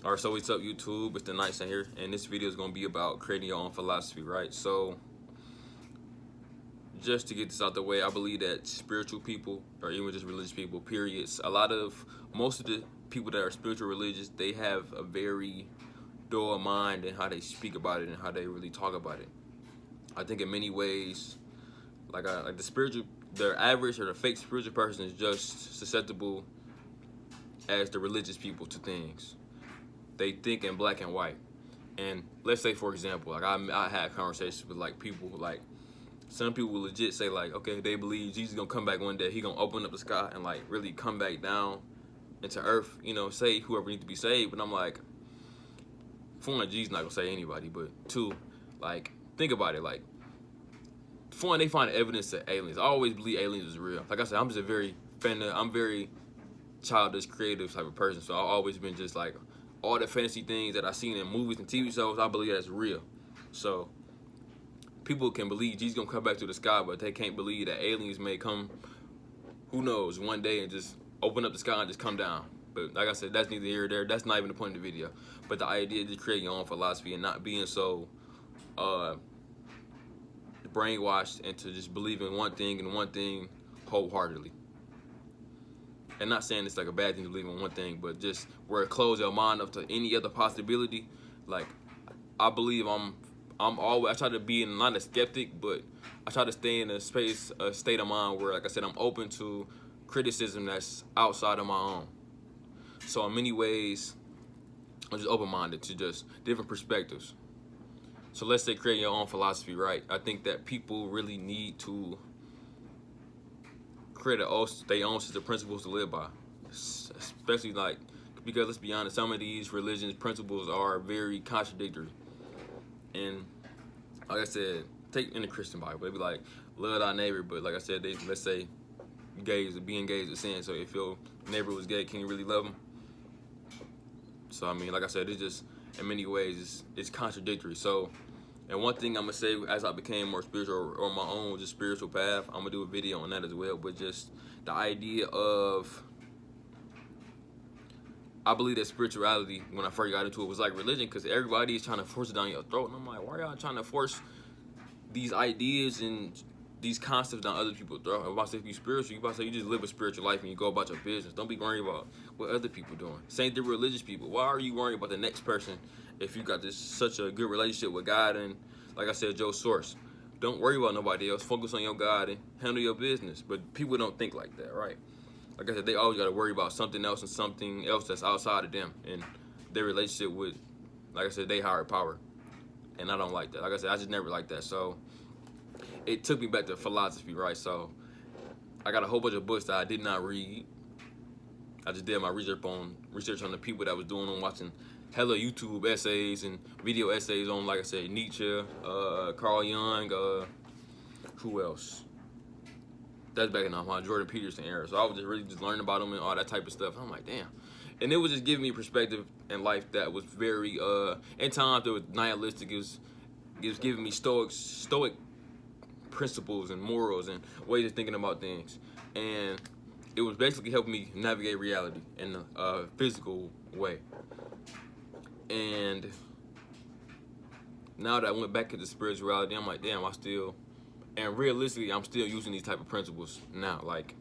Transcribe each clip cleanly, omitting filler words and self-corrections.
Alright, so what's up YouTube? It's the Nights in here, and this video is going to be about creating your own philosophy, right? So, just to get this out the way, I believe that spiritual people, or even just religious people, periods, most of the people that are spiritual religious, they have a very dull mind in how they speak about it and how they really talk about it. I think in many ways, like the average or the fake spiritual person is just susceptible as the religious people to things. They think in black and white. And let's say, for example, like I had conversations with like people who, like, some people will legit say like, okay, they believe Jesus is gonna come back one day. He gonna open up the sky and like really come back down into earth, you know, save whoever needs to be saved. But I'm like, for one, Jesus not gonna save anybody. But two, like, think about it. Like, for one, they find evidence of aliens. I always believe aliens is real. Like I said, I'm just a very I'm very childish, creative type of person. So I've always been just like, all the fantasy things that I've seen in movies and TV shows, I believe that's real. So people can believe Jesus gonna come back to the sky, but they can't believe that aliens may come, who knows, one day and just open up the sky and just come down. But like I said, that's neither here or there. That's not even the point of the video. But the idea is to create your own philosophy and not being so brainwashed into just believing one thing and one thing wholeheartedly. And not saying it's like a bad thing to believe in one thing, but just where it closes your mind up to any other possibility. Like, I believe I try to be not a skeptic, but I try to stay in a state of mind where, like I said, I'm open to criticism that's outside of my own. So in many ways, I'm just open-minded to just different perspectives. So let's say create your own philosophy, right? I think that people really need to create their own set of principles to live by, especially like, because let's be honest, some of these religions principles are very contradictory. And like I said, take in the Christian Bible, they be like, love thy neighbor, but like I said, let's say being gay is a sin. So if your neighbor was gay, can you really love him? So I mean, like I said, it's just, in many ways it's contradictory. So, and one thing I'm gonna say, as I became more spiritual on my own, just spiritual path, I'm gonna do a video on that as well. But just the idea of, I believe that spirituality, when I first got into it, was like religion, because everybody is trying to force it down your throat. And I'm like, why are y'all trying to force these ideas and these concepts down other people's throat? I'm about to say, if you spiritual, you about to say you just live a spiritual life and you go about your business. Don't be worried about what other people doing. Same thing with religious people. Why are you worrying about the next person if you got such a good relationship with God? And like I said, Joe Source, don't worry about nobody else. Focus on your God and handle your business. But people don't think like that, right? Like I said, they always got to worry about something else and something else that's outside of them and their relationship with, like I said, they higher power. And I don't like that. Like I said, I just never liked that. So it took me back to philosophy, right? So I got a whole bunch of books that I did not read. I just did my research on the people that was doing them, watching hella YouTube essays and video essays on, like I said, Nietzsche, Carl Jung, who else? That's back in my Jordan Peterson era. So I was just really learning about them and all that type of stuff. I'm like, damn. And it was just giving me perspective in life that was very, in times it was nihilistic. It was giving me stoic principles and morals and ways of thinking about things. And it was basically helping me navigate reality in a physical way. And now that I went back into spirituality, I'm like, damn, and realistically, I'm still using these type of principles now. Like,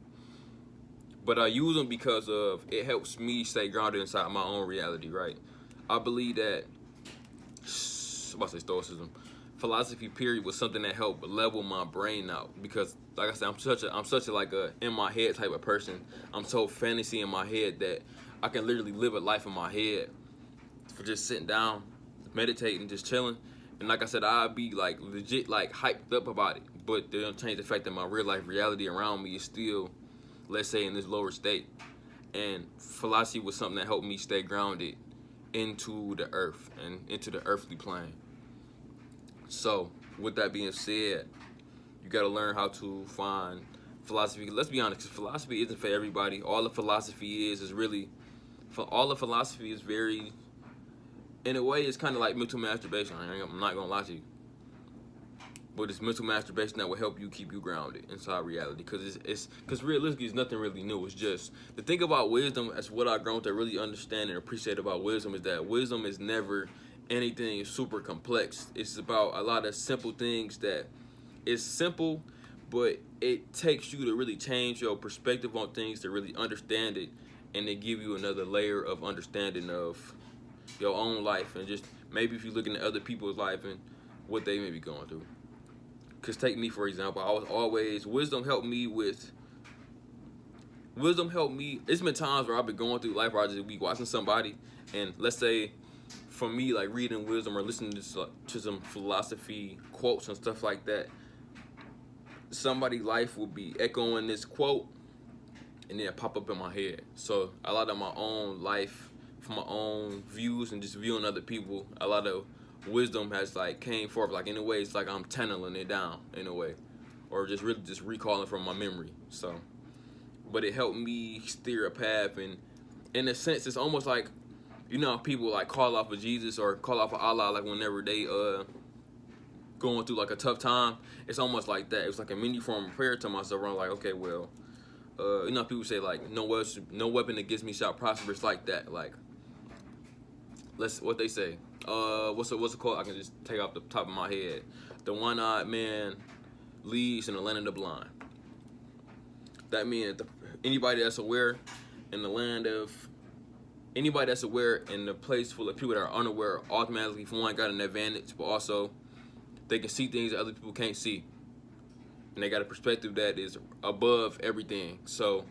but I use them because of it helps me stay grounded inside my own reality, right? I believe that, I'm about to say stoicism, philosophy period was something that helped level my brain out, because like I said, I'm such a like a in my head type of person. I'm so fantasy in my head that I can literally live a life in my head for just sitting down, meditating, just chilling. And like I said, I'd be like legit like hyped up about it, but they don't change the fact that my real life reality around me is still, let's say, in this lower state. And philosophy was something that helped me stay grounded into the earth and into the earthly plane. So with that being said, you got to learn how to find philosophy. Let's be honest, 'cause philosophy isn't for everybody. All the philosophy is really, for all the philosophy is very, in a way, it's kind of like mental masturbation. I'm not gonna lie to you. but it's mental masturbation that will help you keep you grounded inside reality. Because realistically, it's nothing really new. It's just the thing about wisdom. That's what I've grown to really understand and appreciate about wisdom, is that wisdom is never anything super complex. It's about a lot of simple things that is simple, but it takes you to really change your perspective on things to really understand it, and they give you another layer of understanding of your own life, and just maybe if you're looking at other people's life and what they may be going through. Because take me, for example, I was always, wisdom helped me. It's been times where I've been going through life where I just be watching somebody, and let's say, for me, like reading wisdom or listening to some philosophy quotes and stuff like that, somebody's life will be echoing this quote, and then it pop up in my head. So a lot of my own life, from my own views and just viewing other people, a lot of wisdom has like came forth, like in a way it's like I'm channeling it down in a way, or just really just recalling from my memory. So, but it helped me steer a path, and in a sense it's almost like, you know, people like call off of Jesus or call off of Allah, like whenever they going through like a tough time. It's almost like that. It's like a mini form of prayer to myself, where I'm like, okay, well, you know, people say like no weapon against me shall prosper. It's like that. Like, what they say. What's it called? I can just take off the top of my head. The one-eyed man leads in the land of the blind. That means anybody that's aware in the land of, anybody that's aware in the place full of people that are unaware, automatically, for one, got an advantage, but also they can see things that other people can't see, and they got a perspective that is above everything. So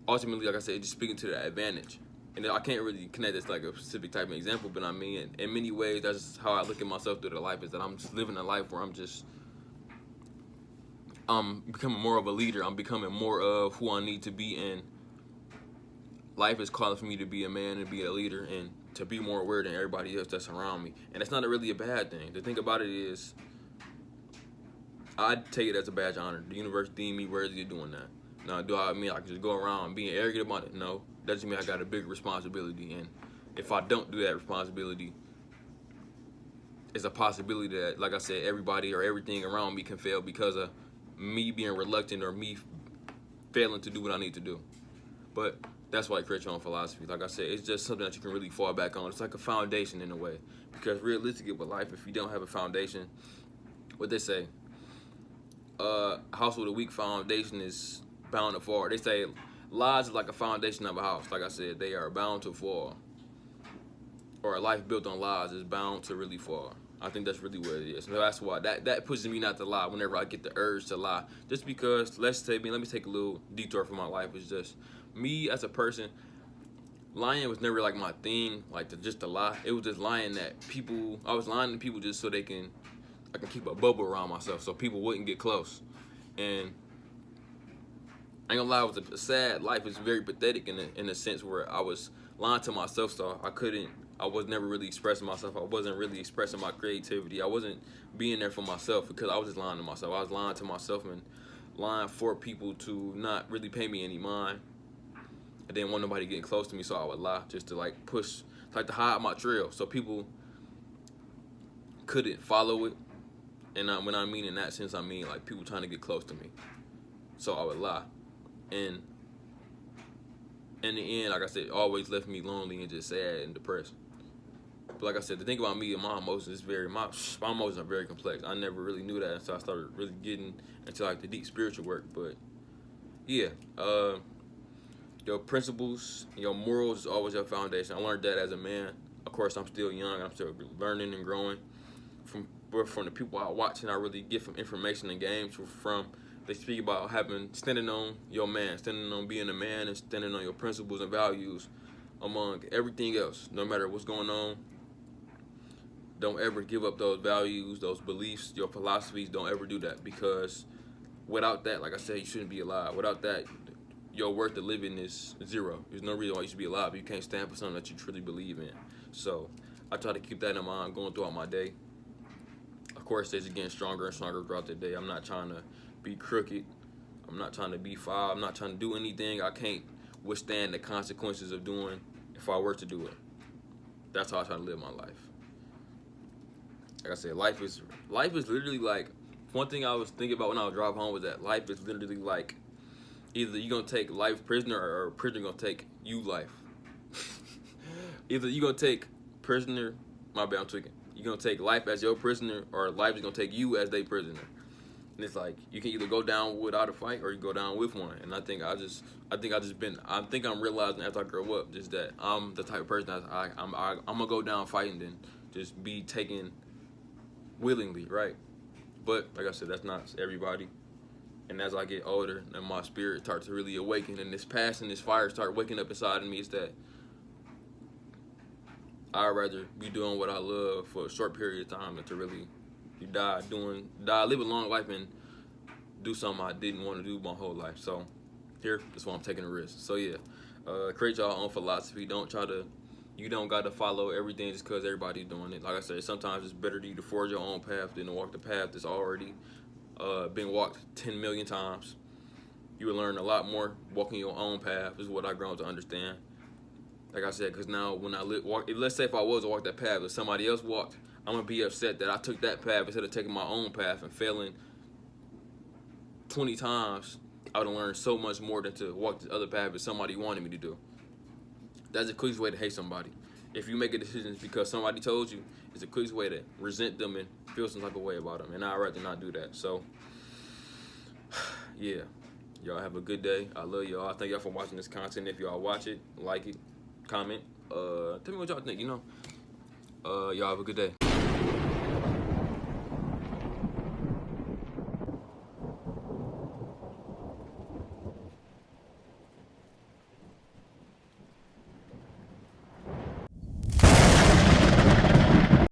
ultimately, like I said, just speaking to that advantage. And I can't really connect this to like a specific type of example, but I mean, in many ways, that's how I look at myself through the life, is that I'm just living a life where I'm becoming more of a leader. I'm becoming more of who I need to be, and life is calling for me to be a man and be a leader and to be more aware than everybody else that's around me. And it's not really a bad thing. The thing about it is, I take it as a badge of honor. The universe deemed me worthy of doing that. Now, do I mean I can just go around being arrogant about it? No. That doesn't mean I got a big responsibility. And if I don't do that responsibility, it's a possibility that, like I said, everybody or everything around me can fail because of me being reluctant or me failing to do what I need to do. But that's why you create your own philosophy. Like I said, it's just something that you can really fall back on. It's like a foundation in a way. Because realistically with life, if you don't have a foundation, what they say, a house with a weak foundation is bound to fall. They say lies is like a foundation of a house. Like I said, they are bound to fall. Or a life built on lies is bound to really fall. I think that's really what it is. So that's why that pushes me not to lie whenever I get the urge to lie. Just because, let me take a little detour from my life. It's just me as a person. Lying was never like my thing, like just to lie. It was just lying that people. I was lying to people just so I can keep a bubble around myself, so people wouldn't get close. And I ain't gonna lie, it was a sad life. It's very pathetic in a sense where I was lying to myself, so I was never really expressing myself. I wasn't really expressing my creativity. I wasn't being there for myself because I was just lying to myself. I was lying to myself and lying for people to not really pay me any mind. I didn't want nobody getting close to me, so I would lie just to like push, like to hide my trail, so people couldn't follow it. And when I mean in that sense, I mean like people trying to get close to me. So I would lie. And in the end, like I said, it always left me lonely and just sad and depressed. But like I said, the thing about me and my emotions is my emotions are very complex. I never really knew that until I started really getting into like the deep spiritual work. But yeah, your principles, your morals is always your foundation. I learned that as a man. Of course, I'm still young. I'm still learning and growing from the people I watch, and I really get from information and games from. They speak about standing on your man, standing on being a man, and standing on your principles and values among everything else. No matter what's going on, don't ever give up those values, those beliefs, your philosophies. Don't ever do that, because without that, like I said, you shouldn't be alive. Without that, your worth of living is zero. There's no reason why you should be alive. You can't stand for something that you truly believe in. So I try to keep that in mind going throughout my day. Of course, it's getting stronger and stronger throughout the day. I'm not trying to be crooked. I'm not trying to be foul. I'm not trying to do anything I can't withstand the consequences of doing if I were to do it. That's how I try to live my life. Like I said, life is literally like one thing I was thinking about when I was driving home was that life is literally like either you're gonna take life prisoner or prisoner gonna take you life. Either you're gonna take prisoner, my bad, I'm tweaking. You're gonna take life as your prisoner, or life is gonna take you as their prisoner. And it's like you can either go down without a fight or you go down with one. And I think I'm realizing as I grow up just that I'm the type of person that I'm gonna go down fighting than just be taken willingly, right? But like I said, that's not everybody. And as I get older and my spirit starts to really awaken and this passion, this fire start waking up inside of me, it's that I'd rather be doing what I love for a short period of time than to really live a long life and do something I didn't want to do my whole life. So that's why I'm taking a risk. So yeah, create your own philosophy. You don't got to follow everything just because everybody's doing it. Like I said, sometimes it's better to forge your own path than to walk the path that's already been walked 10 million times. You will learn a lot more walking your own path is what I've grown to understand. Like I said, because now when let's say if I was to walk that path that somebody else walked, I'm going to be upset that I took that path instead of taking my own path and failing 20 times. I would have learned so much more than to walk the other path that somebody wanted me to do. That's the quickest way to hate somebody. If you make a decision because somebody told you, it's the quickest way to resent them and feel some type of way about them. And I'd rather not do that. So, yeah. Y'all have a good day. I love y'all. Thank y'all for watching this content. If y'all watch it, like it, comment. Tell me what y'all think, Y'all have a good day.